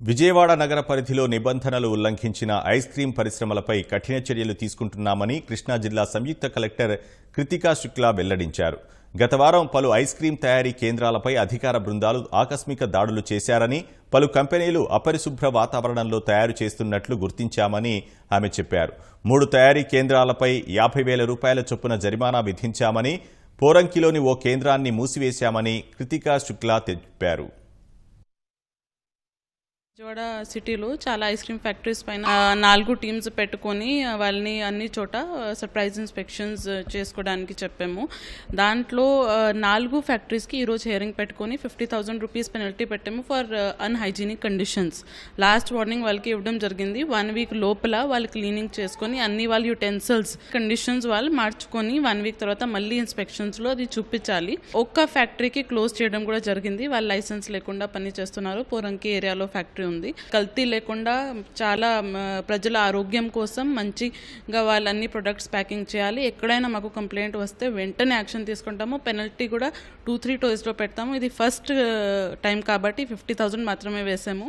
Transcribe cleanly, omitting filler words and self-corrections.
విజయవాడ నగర పరిధిలో నిబంధనలు ఉల్లంఘించిన ఐస్ క్రీం పరిశ్రమలపై కఠిన చర్యలు తీసుకుంటున్నామని కృష్ణా జిల్లా సంయుక్త కలెక్టర్ కృతికా శుక్లా వెల్లడించారు. గత వారం పలు ఐస్ క్రీం తయారీ కేంద్రాలపై అధికార బృందాలు ఆకస్మిక దాడులు చేశారని, పలు కంపెనీలు అపరిశుభ్ర వాతావరణంలో తయారు చేస్తున్నట్లు గుర్తించామని ఆమె చెప్పారు. 3 తయారీ కేంద్రాలపై 50,000 రూపాయల చొప్పున జరిమానా విధించామని, పోరంకిలోని ఓ కేంద్రాన్ని మూసివేశామని కృతికా శుక్లా తెలిపారు. విజయవాడ సిటీలో చాలా ఐస్ క్రీమ్ ఫ్యాక్టరీస్ పైన 4 టీమ్స్ పెట్టుకొని వాళ్ళని అన్ని చోట సర్ప్రైజ్ ఇన్స్పెక్షన్స్ చేసుకోవడానికి చెప్పాము. దాంట్లో 4 ఫ్యాక్టరీస్కి ఈరోజు హియరింగ్ పెట్టుకొని 50,000 రూపీస్ పెనల్టీ పెట్టాము for unhygienic conditions. Last warning వాళ్ళకి ఇవ్వడం జరిగింది. 1 వీక్ లోపల వాళ్ళు క్లీనింగ్ చేసుకొని అన్ని వాళ్ళ యుటెన్సిల్స్ కండిషన్స్ వాళ్ళు మార్చుకొని 1 వీక్ తర్వాత మళ్ళీ ఇన్స్పెక్షన్స్లో అది చూపించాలి. ఒక్క ఫ్యాక్టరీకి క్లోజ్ చేయడం కూడా జరిగింది. వాళ్ళు లైసెన్స్ లేకుండా పని చేస్తున్నారు. పోరంకి ఏరియాలో ఫ్యాక్టరీ ఉంది. కల్తీ లేకుండా చాలా ప్రజల ఆరోగ్యం కోసం మంచిగా వాళ్ళన్ని ప్రొడక్ట్స్ ప్యాకింగ్ చేయాలి. ఎక్కడైనా మాకు కంప్లైంట్ వస్తే వెంటనే యాక్షన్ తీసుకుంటాము. పెనల్టీ కూడా 2-3 డేస్లో పెడతాము. ఇది ఫస్ట్ టైం కాబట్టి 50,000 మాత్రమే వేసాము.